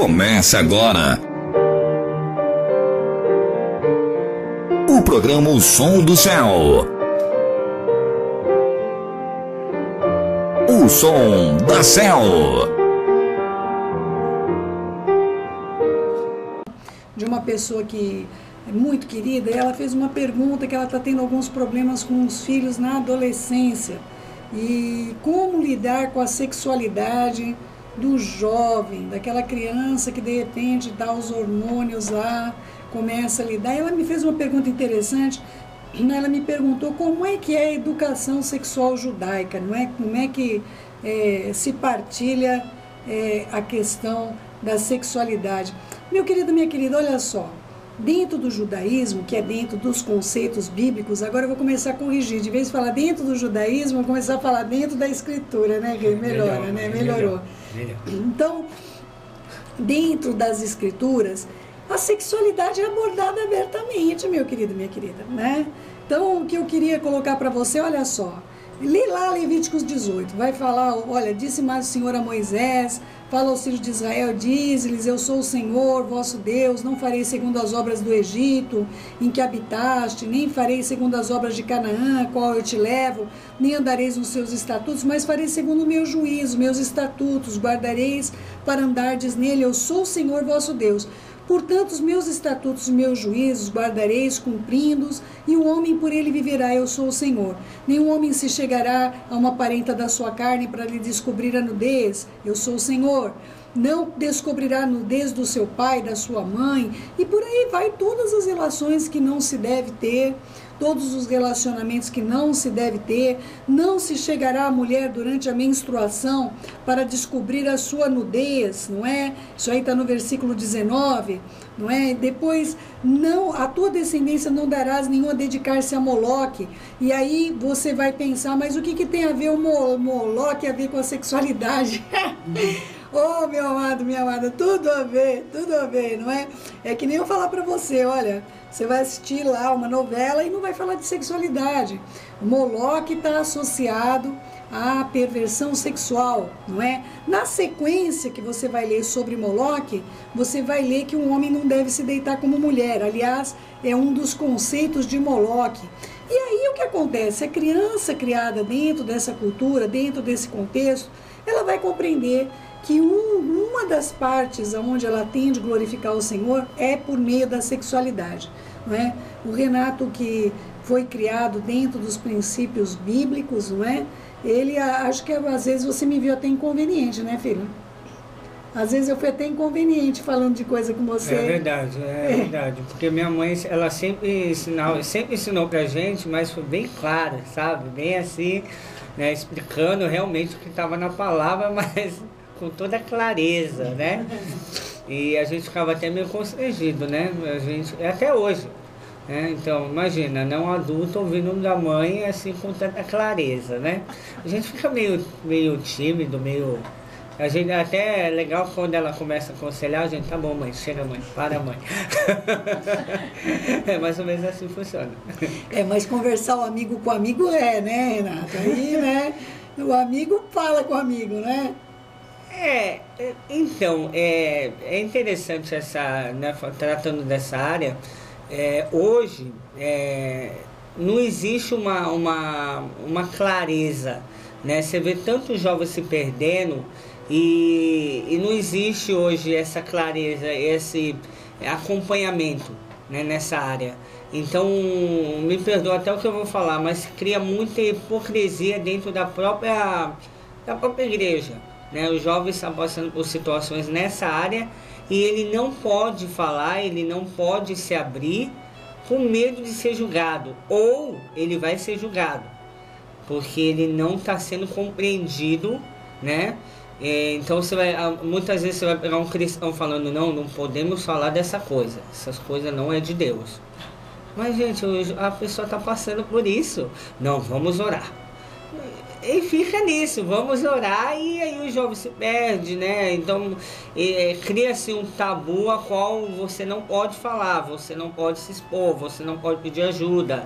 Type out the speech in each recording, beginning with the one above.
Começa agora o programa O Som do Céu. O Som da Céu. De uma pessoa que é muito querida, ela fez uma pergunta que ela está tendo alguns problemas com os filhos na adolescência. E como lidar com a sexualidade do jovem, daquela criança que de repente dá os hormônios lá, começa a lidar. Ela me fez uma pergunta interessante. Ela me perguntou como é que é a educação sexual judaica, não é? Como é que se partilha a questão da sexualidade. Meu querido, minha querida, olha só, dentro do judaísmo, que é dentro dos conceitos bíblicos, agora eu vou começar a corrigir, de vez de falar dentro do judaísmo, eu vou começar a falar dentro da escritura, né, Rei? Melhora, né? Melhorou. Então, dentro das escrituras, a sexualidade é abordada abertamente, meu querido, minha querida, né? Então, o que eu queria colocar para você, olha só, lê lá Levíticos 18, vai falar, olha, disse mais o Senhor a Moisés, fala aos filhos de Israel, diz-lhes, eu sou o Senhor, vosso Deus, não farei segundo as obras do Egito, em que habitaste, nem farei segundo as obras de Canaã, a qual eu te levo, nem andareis nos seus estatutos, mas farei segundo o meu juízo, meus estatutos, guardareis para andardes nele, eu sou o Senhor, vosso Deus. Portanto, os meus estatutos e meus juízos guardareis, cumprindo-os, e o homem por ele viverá, eu sou o Senhor. Nenhum homem se chegará a uma parenta da sua carne para lhe descobrir a nudez, eu sou o Senhor. Não descobrirá a nudez do seu pai, da sua mãe, e por aí vai todas as relações que não se deve ter, todos os relacionamentos que não se deve ter. Não se chegará a mulher durante a menstruação para descobrir a sua nudez, não é? Isso aí está no versículo 19, não é? Depois, não, a tua descendência não darás nenhum a dedicar-se a Moloque. E aí você vai pensar, mas o que tem a ver o Moloque a ver com a sexualidade? Oh, meu amado, minha amada, tudo a ver, não é? É que nem eu falar para você, olha, você vai assistir lá uma novela e não vai falar de sexualidade. O Moloque está associado à perversão sexual, não é? Na sequência que você vai ler sobre Moloque, você vai ler que um homem não deve se deitar como mulher. Aliás, é um dos conceitos de Moloque. E aí o que acontece? A criança criada dentro dessa cultura, dentro desse contexto, ela vai compreender que uma das partes onde ela tende a glorificar o Senhor é por meio da sexualidade, não é? O Renato, que foi criado dentro dos princípios bíblicos, não é? Ele, acho que às vezes você me viu até inconveniente, né, filho? Às vezes eu fui até inconveniente falando de coisa com você. É verdade, porque minha mãe, ela sempre ensinou pra gente, mas foi bem clara, sabe? Bem assim, né, explicando realmente o que estava na palavra, mas com toda clareza, né? E a gente ficava até meio constrangido, né? A gente, até hoje, né? Então, imagina, não um adulto ouvindo da mãe assim com tanta clareza, né? A gente fica meio tímido, meio... A gente até é legal quando ela começa a aconselhar, a gente, tá bom, mãe, chega, mãe, para, mãe. É mais ou menos assim que funciona. É, mas conversar o amigo com o amigo né, Renato? Aí, né, o amigo fala com o amigo, né? Então, é interessante essa, né, tratando dessa área, hoje não existe uma clareza, né? Você vê tantos jovens se perdendo e não existe hoje essa clareza, esse acompanhamento, né, nessa área. Então, me perdoa até o que eu vou falar, mas cria muita hipocrisia dentro da própria igreja. Né, os jovens estão passando por situações nessa área e ele não pode falar, ele não pode se abrir com medo de ser julgado, ou ele vai ser julgado, porque ele não está sendo compreendido, né? Então muitas vezes você vai pegar um cristão falando, não podemos falar dessa coisa, essas coisas não é de Deus. Mas gente, a pessoa está passando por isso, não, vamos orar. E fica nisso, vamos orar, e aí o jovem se perde, né? Então cria-se um tabu a qual você não pode falar, você não pode se expor, você não pode pedir ajuda.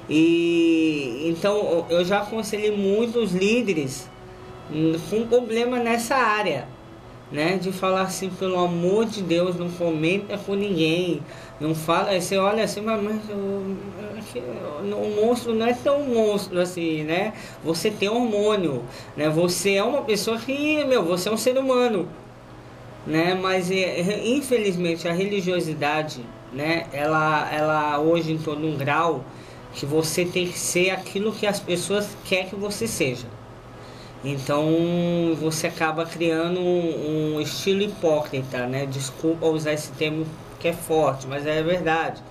E então eu já aconselhei muitos líderes com problema nessa área, né? De falar assim, pelo amor de Deus, não comenta com ninguém, não fala, você olha assim, mas o monstro não é tão monstro assim, né? Você tem hormônio, né? Você é uma pessoa que, você é um ser humano, né? Mas infelizmente a religiosidade, né? Ela hoje entrou num grau que você tem que ser aquilo que as pessoas querem que você seja. Então você acaba criando um estilo hipócrita, né? Desculpa usar esse termo que é forte, mas é verdade.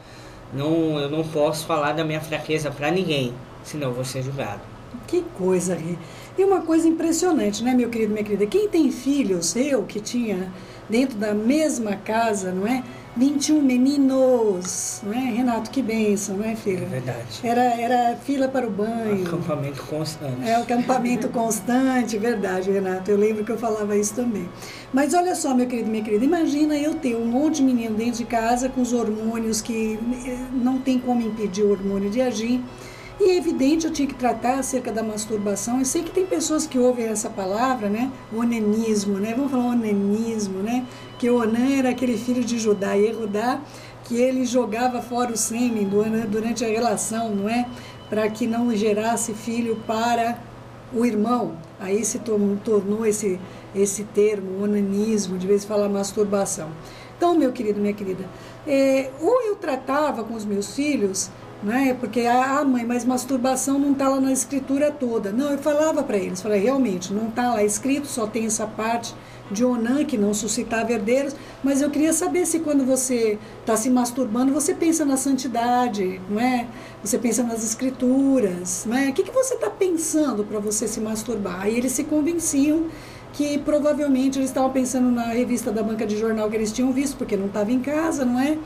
Eu não posso falar da minha fraqueza para ninguém, senão eu vou ser julgado. Que coisa, Rê. E uma coisa impressionante, né, meu querido, minha querida? Quem tem filhos, eu que tinha dentro da mesma casa, não é? 21 meninos, não é? Renato, que bênção, não é, filho? É verdade. Era fila para o banho. Acampamento constante. É, o acampamento constante, verdade, Renato. Eu lembro que eu falava isso também. Mas olha só, meu querido, minha querida, imagina eu ter um monte de menino dentro de casa com os hormônios que não tem como impedir o hormônio de agir. E é evidente, eu tinha que tratar acerca da masturbação. Eu sei que tem pessoas que ouvem essa palavra, né? Onanismo, né? Vamos falar onanismo, né? Que Onan era aquele filho de Judá e Erudá, que ele jogava fora o sêmen durante a relação, não é? Para que não gerasse filho para o irmão. Aí se tornou esse termo, onanismo, de vez em falar masturbação. Então, meu querido, minha querida, ou eu tratava com os meus filhos, né? Porque, mãe, mas masturbação não está lá na escritura toda. Não, eu falava para eles, falei, realmente, não está lá escrito, só tem essa parte de Onan, que não suscitava herdeiros, mas eu queria saber se quando você está se masturbando, você pensa na santidade, não é? Você pensa nas escrituras, não é? O que você está pensando para você se masturbar? Aí eles se convenciam que provavelmente eles estavam pensando na revista da banca de jornal que eles tinham visto, porque não estava em casa, não é?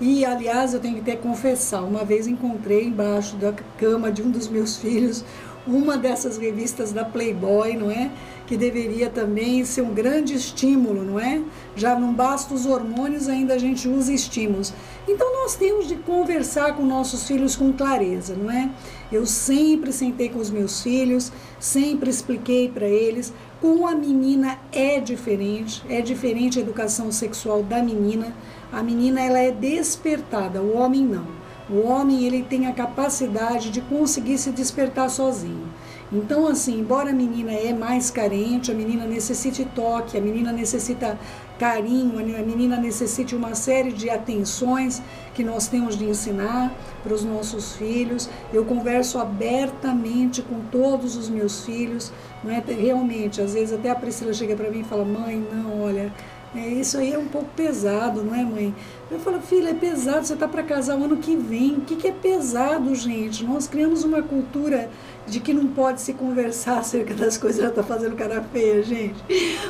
E, aliás, eu tenho que até confessar, uma vez encontrei embaixo da cama de um dos meus filhos uma dessas revistas da Playboy, não é? Que deveria também ser um grande estímulo, não é? Já não basta os hormônios, ainda a gente usa estímulos. Então, nós temos de conversar com nossos filhos com clareza, não é? Eu sempre sentei com os meus filhos, sempre expliquei para eles. Com a menina é diferente a educação sexual da menina. A menina, ela é despertada, o homem não. O homem, ele tem a capacidade de conseguir se despertar sozinho. Então, assim, embora a menina é mais carente, a menina necessite toque, a menina necessita carinho, a menina necessite uma série de atenções que nós temos de ensinar para os nossos filhos. Eu converso abertamente com todos os meus filhos, não é? Realmente, às vezes até a Priscila chega para mim e fala, mãe, não, olha, isso aí é um pouco pesado, não é, mãe? Eu falo, filha, é pesado, você está para casar o ano que vem. O que é pesado, gente? Nós criamos uma cultura de que não pode se conversar acerca das coisas, ela está fazendo cara feia, gente,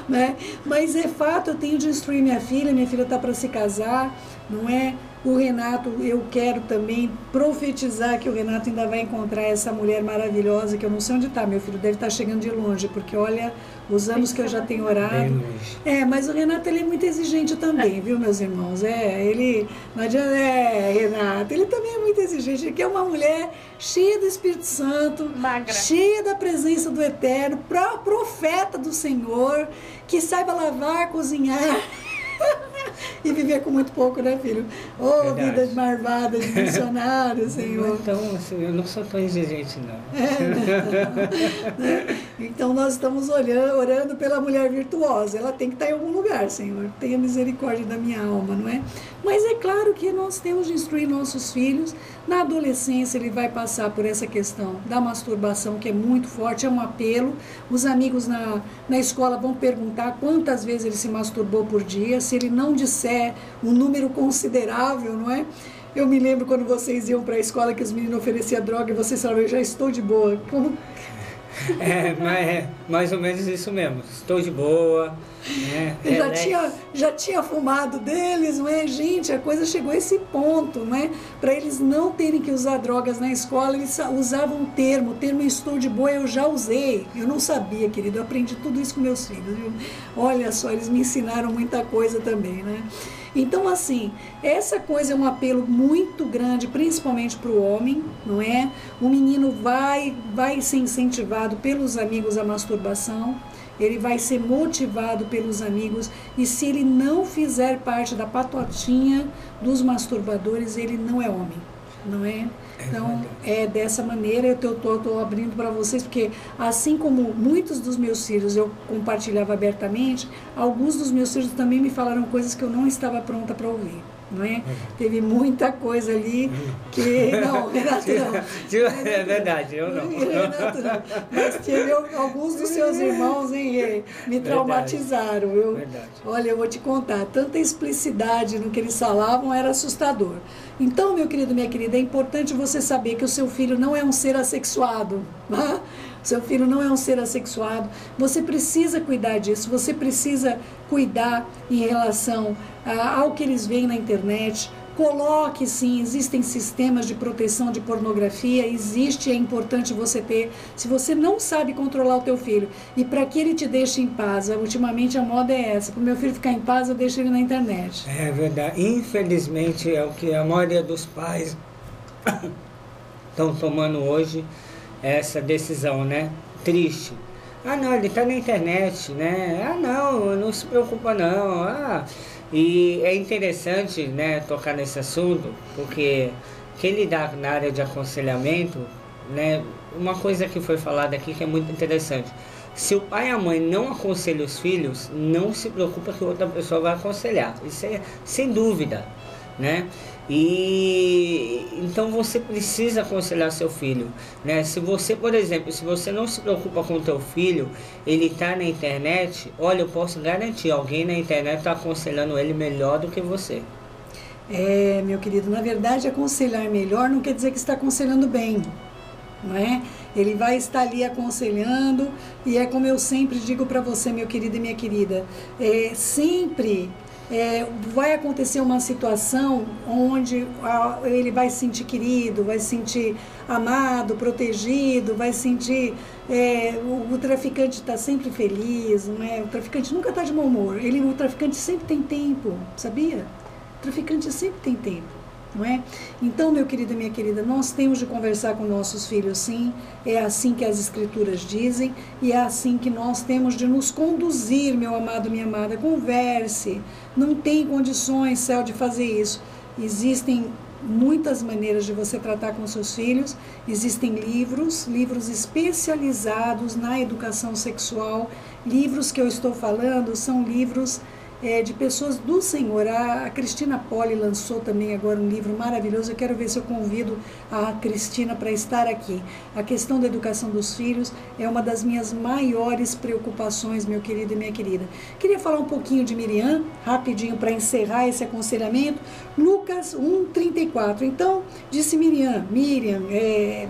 né? Mas é fato, eu tenho de instruir minha filha está para se casar, não é? O Renato, eu quero também profetizar que o Renato ainda vai encontrar essa mulher maravilhosa, que eu não sei onde está, meu filho deve estar chegando de longe, porque olha, os anos que eu já tenho orado. Mas o Renato, ele é muito exigente também, viu, meus irmãos? Ele, não adianta, Renato, ele também é muito exigente, ele quer uma mulher cheia do Espírito Santo, magra, cheia da presença do Eterno, profeta do Senhor, que saiba lavar, cozinhar, e viver com muito pouco, né, filho? Vida de marvada, de missionário, Senhor. Então, assim, eu não sou tão exigente, não. Então, nós estamos orando pela mulher virtuosa. Ela tem que estar em algum lugar, Senhor. Tenha misericórdia da minha alma, não é? Mas é claro que nós temos de instruir nossos filhos. Na adolescência, ele vai passar por essa questão da masturbação, que é muito forte, é um apelo. Os amigos na escola vão perguntar quantas vezes ele se masturbou por dia. Se ele não disser um número considerável, não é? Eu me lembro quando vocês iam para a escola que os meninos ofereciam droga e vocês falavam, eu já estou de boa. Como... Mas é mais ou menos isso mesmo, estou de boa, né? Já tinha fumado deles, não é? Gente, a coisa chegou a esse ponto, não é? Para eles não terem que usar drogas na escola, eles usavam o termo estou de boa, eu já usei. Eu não sabia, querido, eu aprendi tudo isso com meus filhos, viu? Olha só, eles me ensinaram muita coisa também, né? Então, assim, essa coisa é um apelo muito grande, principalmente para o homem, não é? O menino vai ser incentivado pelos amigos à masturbação. ele vai ser motivado pelos amigos, e se ele não fizer parte da patotinha dos masturbadores, ele não é homem, não é? Então, é dessa maneira eu estou abrindo para vocês, porque assim como muitos dos meus filhos eu compartilhava abertamente, alguns dos meus filhos também me falaram coisas que eu não estava pronta para ouvir. Não é? Teve muita coisa ali que... Não, Renato não. É verdade, eu não. Renato não. Mas teve alguns dos seus irmãos, hein, me traumatizaram. Olha, eu vou te contar, tanta explicidade no que eles falavam era assustador. Então, meu querido, minha querida, é importante você saber que o seu filho não é um ser assexuado, né? Seu filho não é um ser assexuado, você precisa cuidar disso, você precisa cuidar em relação ao que eles veem na internet. Coloque sim, existem sistemas de proteção de pornografia, existe, é importante você ter. Se você não sabe controlar o teu filho, e para que ele te deixe em paz, ultimamente a moda é essa, para o meu filho ficar em paz eu deixo ele na internet. É verdade, infelizmente é o que a maioria dos pais estão tomando hoje, essa decisão, né? Triste. Ah, não, ele está na internet, né? Ah, não se preocupa não. E é interessante, né, tocar nesse assunto, porque quem lidar na área de aconselhamento, né, uma coisa que foi falada aqui que é muito interessante. Se o pai e a mãe não aconselham os filhos, não se preocupa que outra pessoa vai aconselhar. Isso é sem dúvida, né? E então você precisa aconselhar seu filho, né? Se você, por exemplo, se você não se preocupa com o teu filho, ele está na internet, olha, eu posso garantir, alguém na internet está aconselhando ele melhor do que você. É, meu querido, na verdade aconselhar melhor não quer dizer que está aconselhando bem, não é? Ele vai estar ali aconselhando, e é como eu sempre digo para você, meu querido e minha querida, sempre vai acontecer uma situação onde ele vai se sentir querido, vai se sentir amado, protegido, vai sentir... o traficante está sempre feliz, não é? O traficante nunca está de mau humor, o traficante sempre tem tempo, sabia? O traficante sempre tem tempo. Não é? Então, meu querido e minha querida, nós temos de conversar com nossos filhos, sim, é assim que as escrituras dizem, e é assim que nós temos de nos conduzir, meu amado, minha amada. Converse, não tem condições, céu, de fazer isso. Existem muitas maneiras de você tratar com seus filhos, existem livros especializados na educação sexual. Livros que eu estou falando são livros de pessoas do Senhor. A Cristina Poli lançou também agora um livro maravilhoso. Eu quero ver se eu convido a Cristina para estar aqui. A questão da educação dos filhos é uma das minhas maiores preocupações, meu querido e minha querida. Queria falar um pouquinho de Miriam, rapidinho, para encerrar esse aconselhamento. Lucas 1:34. Então, disse Miriam,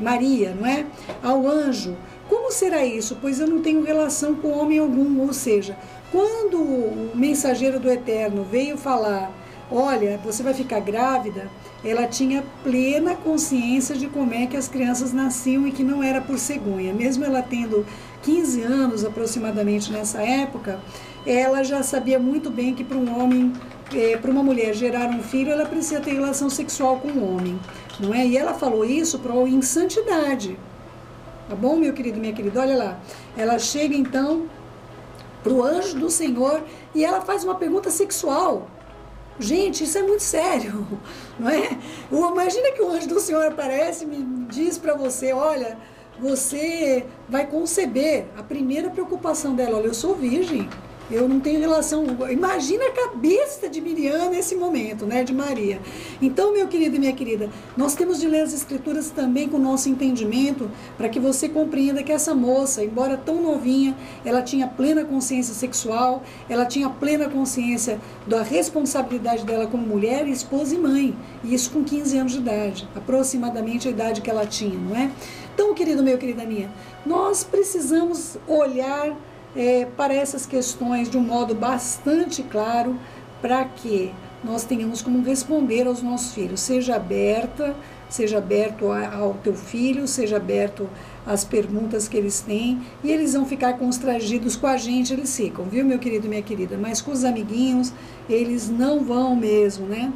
Maria, não é? Ao anjo: como será isso? Pois eu não tenho relação com homem algum. Ou seja, quando o mensageiro do Eterno veio falar, olha, você vai ficar grávida, ela tinha plena consciência de como é que as crianças nasciam e que não era por cegonha. Mesmo ela tendo 15 anos aproximadamente nessa época, ela já sabia muito bem que para um homem, para uma mulher gerar um filho, ela precisa ter relação sexual com um homem, não é? E ela falou isso em santidade. Tá bom, meu querido e minha querida? Olha lá, ela chega então para o anjo do Senhor e ela faz uma pergunta sexual. Gente, isso é muito sério, não é? Imagina que o anjo do Senhor aparece e me diz para você, olha, você vai conceber. A primeira preocupação dela, olha, eu sou virgem, eu não tenho relação. Imagina a cabeça de Miriam nesse momento, né, de Maria. Então, meu querido e minha querida, nós temos de ler as escrituras também com o nosso entendimento, para que você compreenda que essa moça, embora tão novinha, ela tinha plena consciência sexual, ela tinha plena consciência da responsabilidade dela como mulher, esposa e mãe. E isso com 15 anos de idade, aproximadamente a idade que ela tinha, não é? Então, querido meu, querida minha, nós precisamos olhar para essas questões de um modo bastante claro, para que nós tenhamos como responder aos nossos filhos. Seja aberto ao teu filho, seja aberto às perguntas que eles têm, e eles vão ficar constrangidos com a gente, eles ficam, viu, meu querido e minha querida? Mas com os amiguinhos, eles não vão mesmo, né?